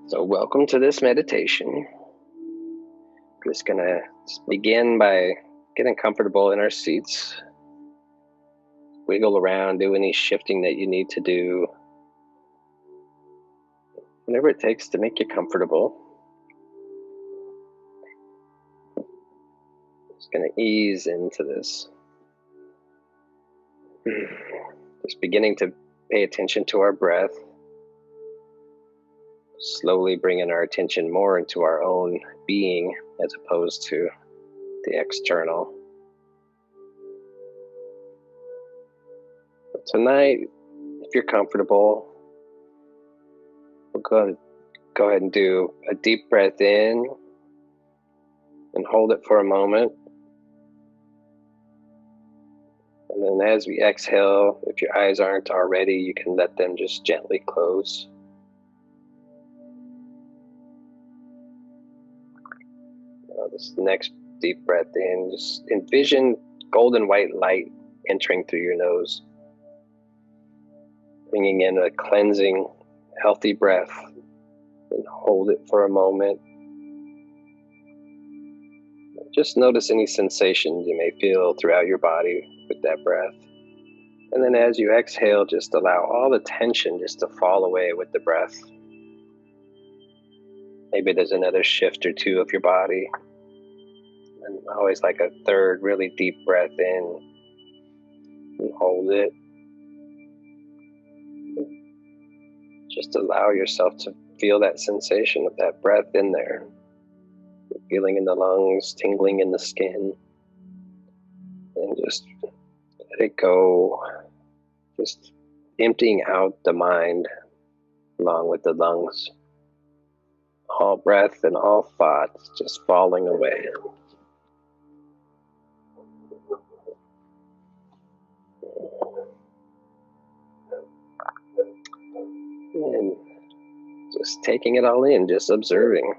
So welcome to this meditation. I'm just going to begin by getting comfortable in our seats. Wiggle around, do any shifting that you need to do. Whatever it takes to make you comfortable. Just going to ease into this. Just beginning to pay attention to our breath. Slowly bringing our attention more into our own being as opposed to the external. But tonight, if you're comfortable, we'll go ahead and do a deep breath in and hold it for a moment. And then as we exhale, if your eyes aren't already, you can let them just gently close. This next deep breath in, just envision golden white light entering through your nose, bringing in a cleansing, healthy breath, and hold it for a moment. Just notice any sensations you may feel throughout your body with that breath. And then as you exhale, just allow all the tension just to fall away with the breath. Maybe there's another shift or two of your body. And always like a third really deep breath in and hold it. Just allow yourself to feel that sensation of that breath in there. Feeling in the lungs, tingling in the skin. And just let it go. Just emptying out the mind along with the lungs. All breath and all thoughts just falling away. And just taking it all in, just observing.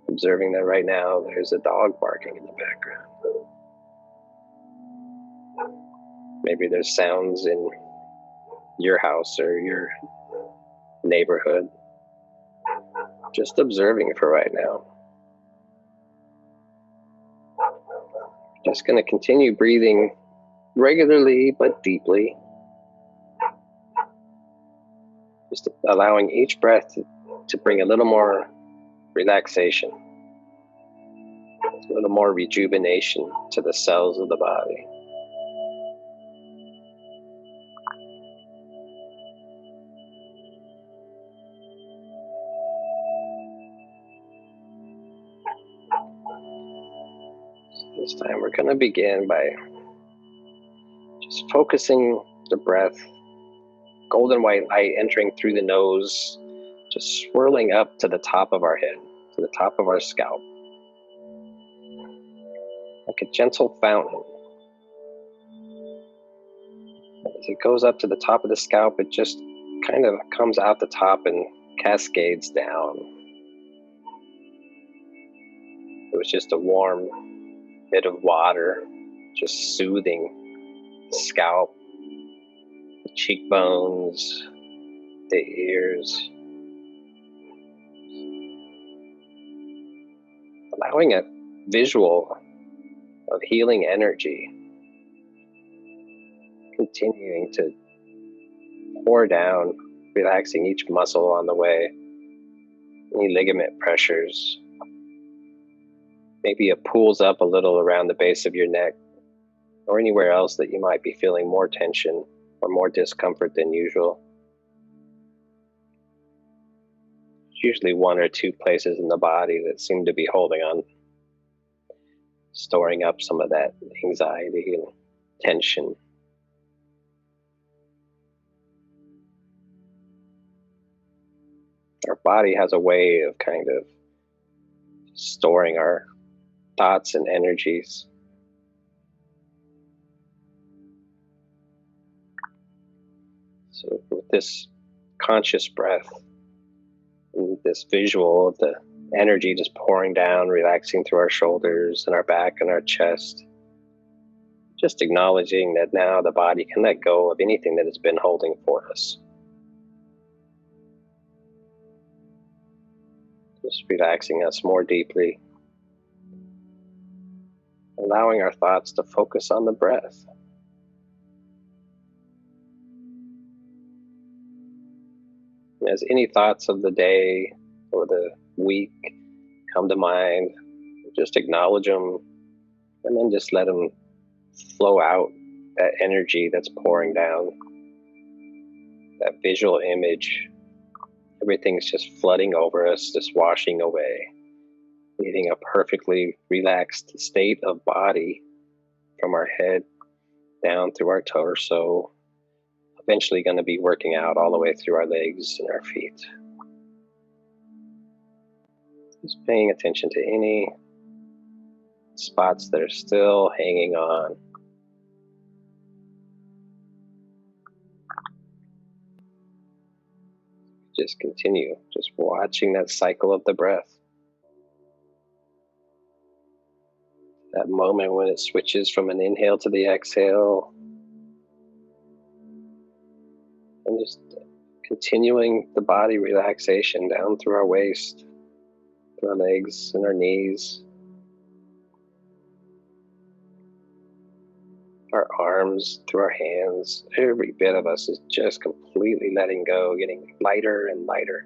Observing that right now there's a dog barking in the background. Maybe there's sounds in your house or your neighborhood. Just observing for right now. Just going to continue breathing regularly but deeply. Just allowing each breath to bring a little more relaxation, a little more rejuvenation to the cells of the body. This time we're going to begin by just focusing the breath, golden white light entering through the nose, just swirling up to the top of our head, to the top of our scalp. Like a gentle fountain. As it goes up to the top of the scalp, it just kind of comes out the top and cascades down. It was just a warm bit of water, just soothing the scalp, the cheekbones, the ears. Allowing a visual of healing energy continuing to pour down, relaxing each muscle on the way, any ligament pressures. Maybe it pulls up a little around the base of your neck or anywhere else that you might be feeling more tension or more discomfort than usual. There's usually one or two places in the body that seem to be holding on, storing up some of that anxiety and tension. Our body has a way of kind of storing our thoughts and energies. So with this conscious breath, and this visual of the energy just pouring down, relaxing through our shoulders and our back and our chest, just acknowledging that now the body can let go of anything that has been holding for us. just relaxing us more deeply, allowing our thoughts to focus on the breath. As any thoughts of the day or the week come to mind, just acknowledge them and then just let them flow out, that energy that's pouring down, that visual image. Everything's just flooding over us, just washing away, leaving a perfectly relaxed state of body from our head down through our torso, eventually going to be working out all the way through our legs and our feet. Just paying attention to any spots that are still hanging on. Just continue, just watching that cycle of the breath. That moment when it switches from an inhale to the exhale. And just continuing the body relaxation down through our waist, through our legs and our knees, our arms, through our hands. Every bit of us is just completely letting go, getting lighter and lighter.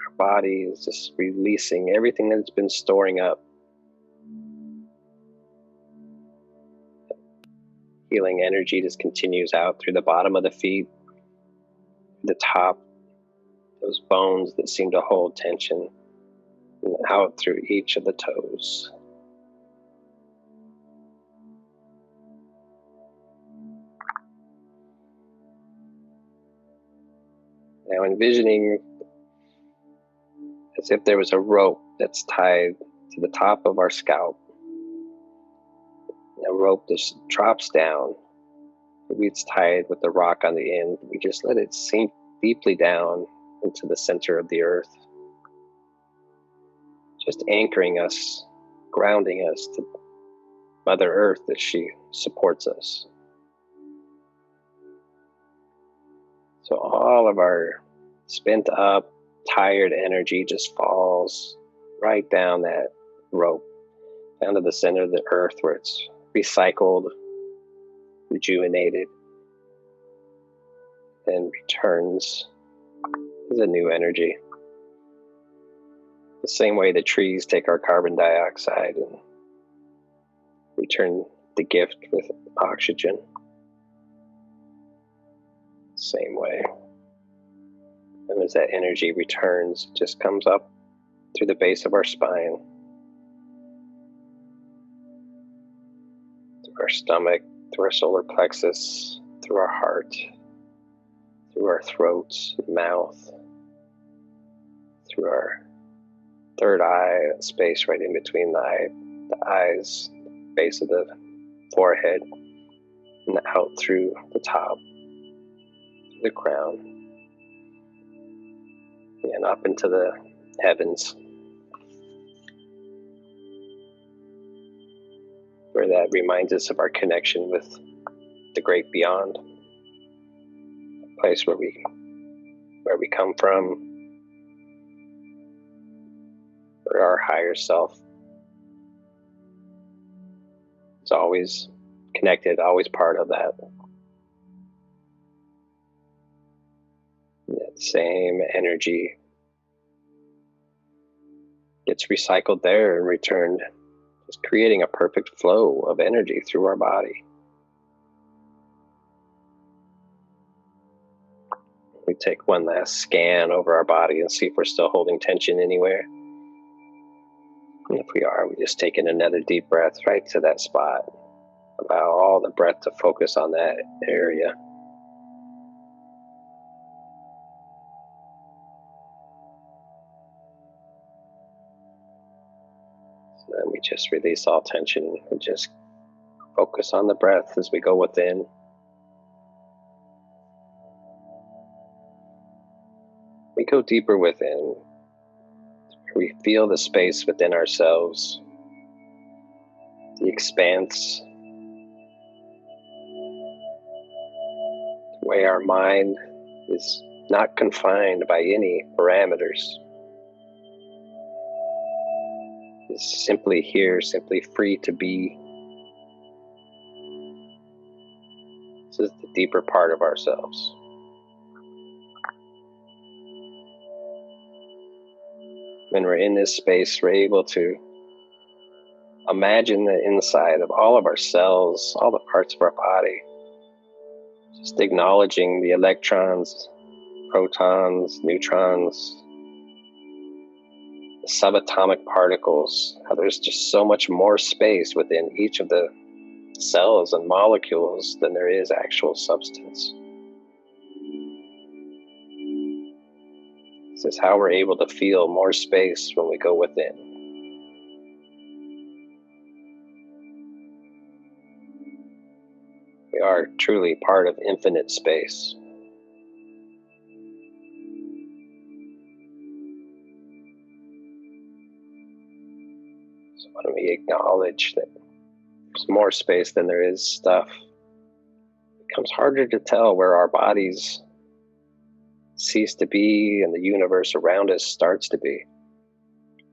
Our body is just releasing everything that's been storing up. Healing energy just continues out through the bottom of the feet, the top, those bones that seem to hold tension, and out through each of the toes. Now envisioning as if there was a rope that's tied to the top of our scalp. A rope just drops down. It's tied with the rock on the end. We just let it sink deeply down into the center of the earth. Just anchoring us, grounding us to Mother Earth as she supports us. So all of our spent up, tired energy just falls right down that rope, down to the center of the earth where it's recycled, rejuvenated, and returns as a new energy. The same way the trees take our carbon dioxide and return the gift with oxygen. Same way. And as that energy returns, it just comes up through the base of our spine, through our stomach, through our solar plexus, through our heart, through our throat, mouth, through our third eye, space right in between the eyes, base of the forehead, and out through the top, the crown, and up into the heavens, where that reminds us of our connection with the great beyond, a place where we come from, where our higher self is always connected, always part of that. That same energy gets recycled there and returned, just creating a perfect flow of energy through our body. We take one last scan over our body and see if we're still holding tension anywhere. And if we are, we just take in another deep breath right to that spot. Allow all the breath to focus on that area. So then we just release all tension and just focus on the breath as we go within. We go deeper within. We feel the space within ourselves, the expanse, the way our mind is not confined by any parameters. Is simply here, simply free to be. This is the deeper part of ourselves. When we're in this space, we're able to imagine the inside of all of our cells, all the parts of our body, just acknowledging the electrons, protons, neutrons, the subatomic particles, how there's just so much more space within each of the cells and molecules than there is actual substance. This is how we're able to feel more space when we go within. We are truly part of infinite space. So when we acknowledge that there's more space than there is stuff, it becomes harder to tell where our bodies cease to be and the universe around us starts to be.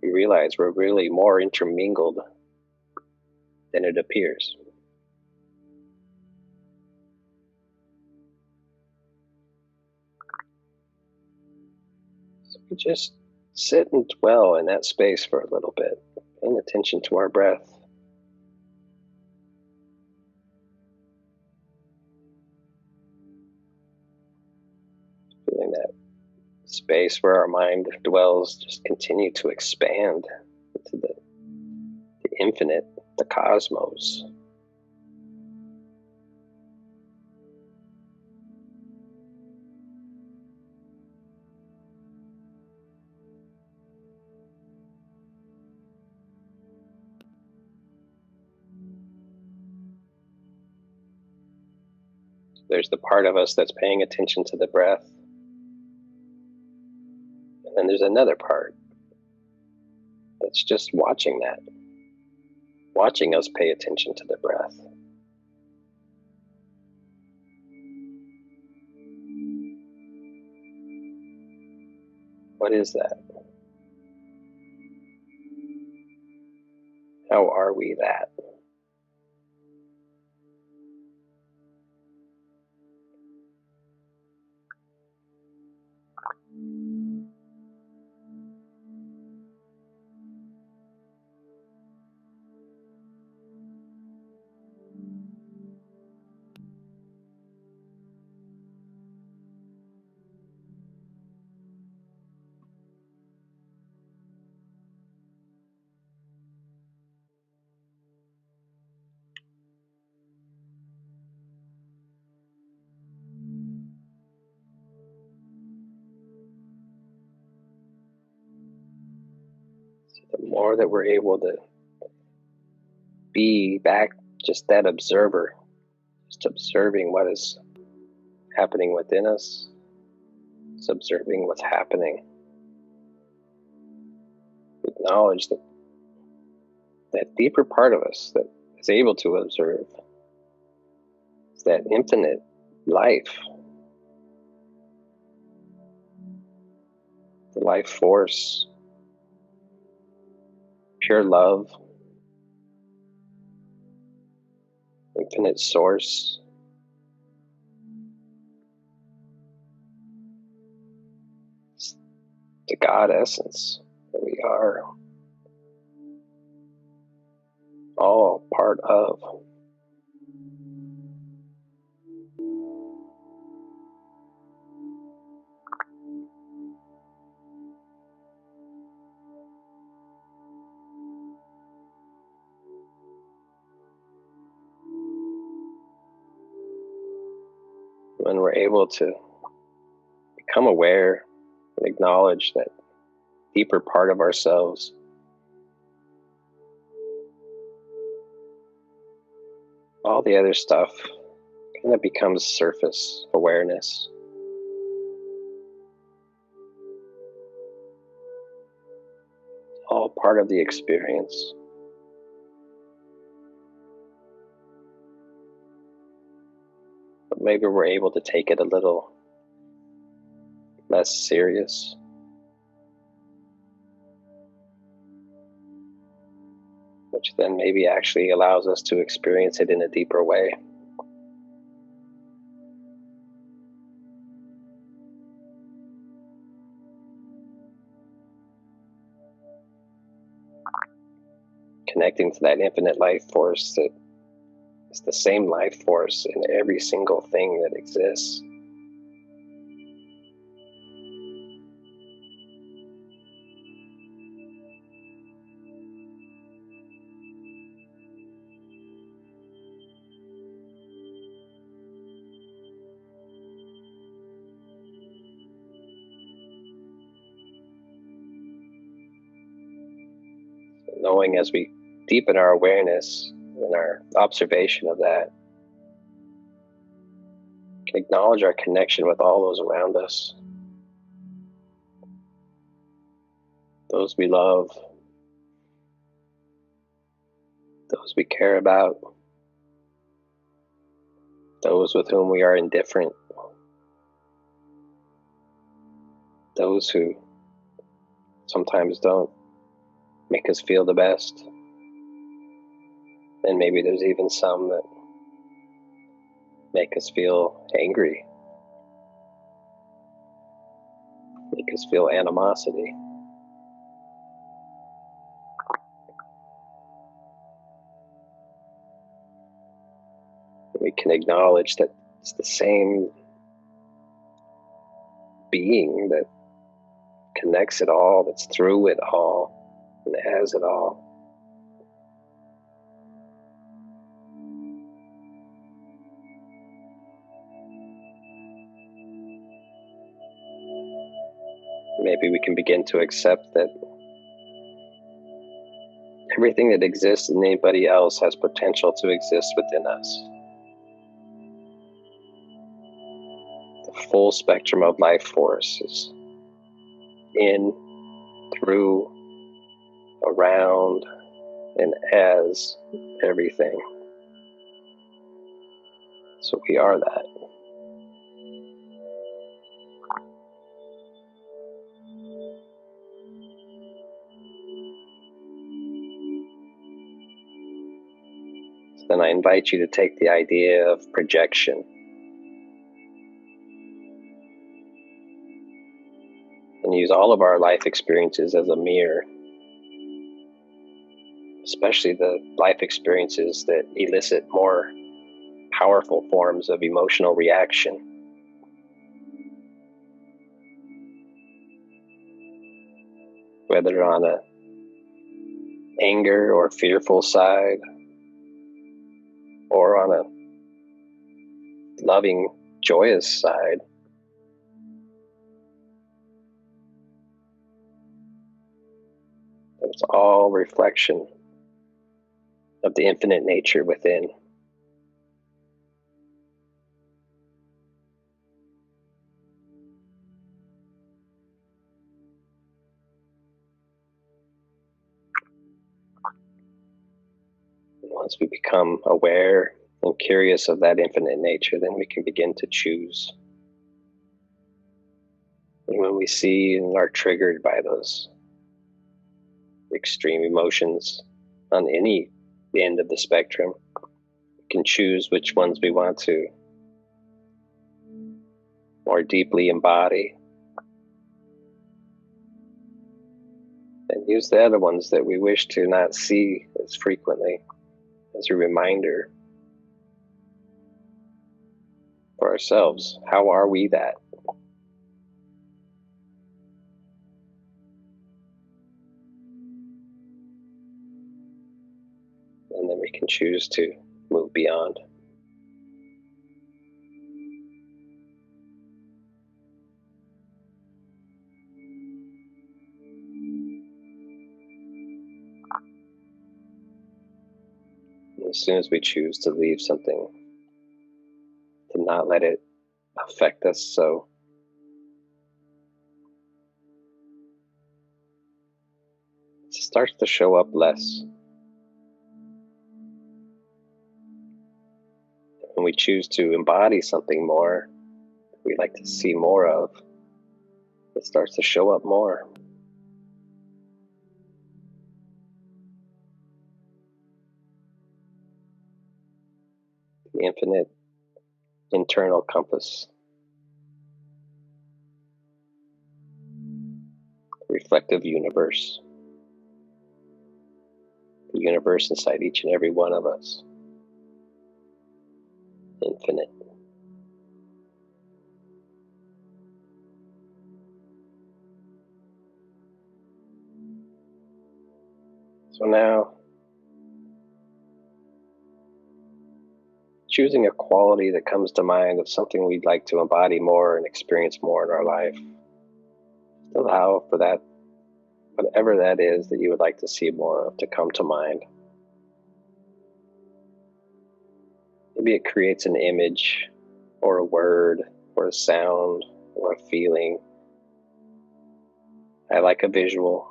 We realize we're really more intermingled than it appears. So we just sit and dwell in that space for a little bit, paying attention to our breath. Feeling that space where our mind dwells just continue to expand into the infinite, the cosmos. There's the part of us that's paying attention to the breath. And then there's another part that's just watching that, watching us pay attention to the breath. What is that? How are we that? The more that we're able to be back just that observer, just observing what is happening within us, just observing what's happening. Acknowledge that that deeper part of us that is able to observe is that infinite life, the life force, pure love, infinite source. It's the God essence that we are all part of. When we're able to become aware and acknowledge that deeper part of ourselves, all the other stuff kind of becomes surface awareness. All part of the experience. But maybe we're able to take it a little less serious. Which then maybe actually allows us to experience it in a deeper way. Connecting to that infinite life force that is the same life force in every single thing that exists. Knowing as we deepen our awareness and our observation of that, can acknowledge our connection with all those around us, those we love, those we care about, those with whom we are indifferent, those who sometimes don't make us feel the best, and maybe there's even some that make us feel angry, make us feel animosity. We can acknowledge that it's the same being that connects it all, that's through it all, and has it all. Maybe we can begin to accept that everything that exists in anybody else has potential to exist within us. The full spectrum of life force is in, through, around, and as everything. So we are that. So then I invite you to take the idea of projection and use all of our life experiences as a mirror, especially the life experiences that elicit more powerful forms of emotional reaction. Whether on a anger or fearful side, or on a loving, joyous side. It's all reflection of the infinite nature within. And once we become aware and curious of that infinite nature, then we can begin to choose. And when we see and are triggered by those extreme emotions on any end of the spectrum, we can choose which ones we want to more deeply embody, and use the other ones that we wish to not see as frequently as a reminder for ourselves. How are we that? And then we can choose to move beyond. And as soon as we choose to leave something, to not let it affect us so, it starts to show up less. When we choose to embody something more, we like to see more of, it starts to show up more. The infinite internal compass, reflective universe, the universe inside each and every one of us, infinite. So now, choosing a quality that comes to mind of something we'd like to embody more and experience more in our life. Just allow for that, whatever that is that you would like to see more of, to come to mind. Maybe it creates an image or a word or a sound or a feeling. I like a visual.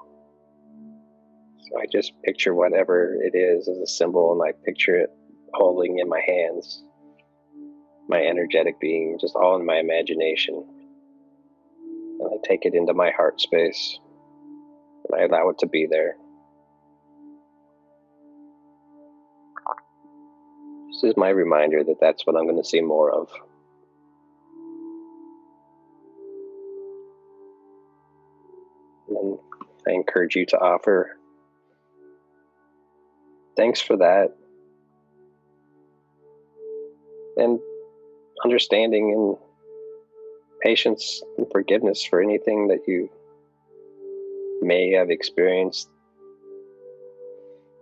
So I just picture whatever it is as a symbol, and I picture it holding in my hands, my energetic being, just all in my imagination. And I take it into my heart space, and I allow it to be there. This is my reminder that that's what I'm going to see more of. And I encourage you to offer thanks for that, and understanding and patience and forgiveness for anything that you may have experienced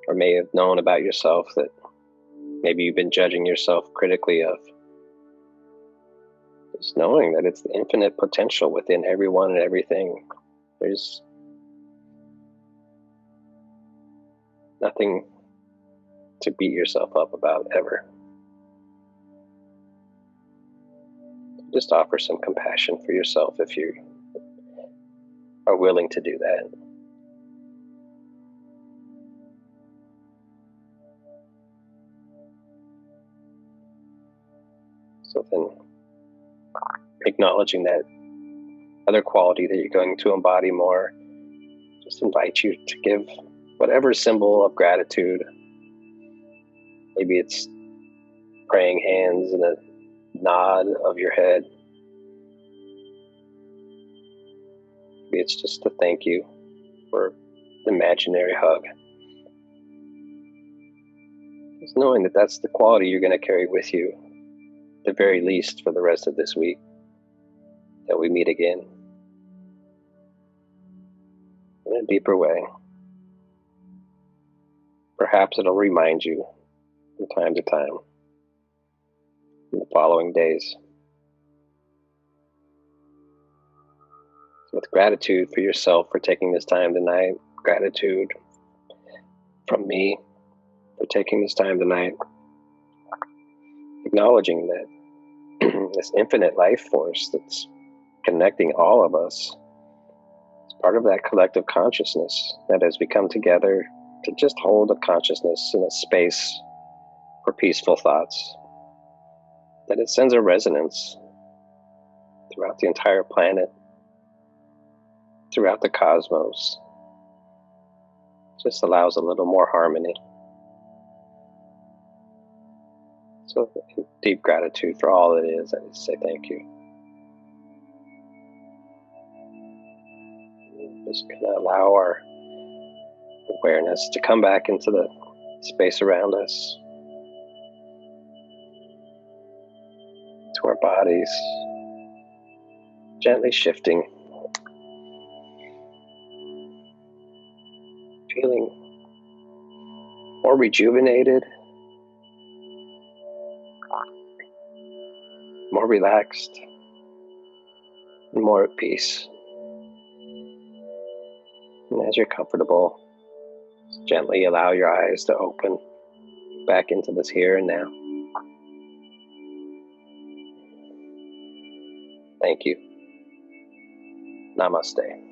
or may have known about yourself that maybe you've been judging yourself critically of. Just knowing that it's the infinite potential within everyone and everything. There's nothing to beat yourself up about ever. Just offer some compassion for yourself if you are willing to do that. So then, acknowledging that other quality that you're going to embody more, just invite you to give whatever symbol of gratitude. Maybe it's praying hands and a nod of your head. Maybe it's just a thank you for an imaginary hug. Just knowing that that's the quality you're going to carry with you, at the very least, for the rest of this week, that we meet again in a deeper way. Perhaps it'll remind you from time to time in the following days. So with gratitude for yourself for taking this time tonight, gratitude from me for taking this time tonight, acknowledging that this infinite life force that's connecting all of us is part of that collective consciousness that as we come together to just hold a consciousness in a space for peaceful thoughts, that it sends a resonance throughout the entire planet, throughout the cosmos. Just allows a little more harmony. So deep gratitude for all it is. I just say thank you. Just gonna allow our awareness to come back into the space around us, to our bodies, gently shifting, feeling more rejuvenated, more relaxed, and more at peace. And as you're comfortable, gently allow your eyes to open back into this here and now. Thank you. Namaste.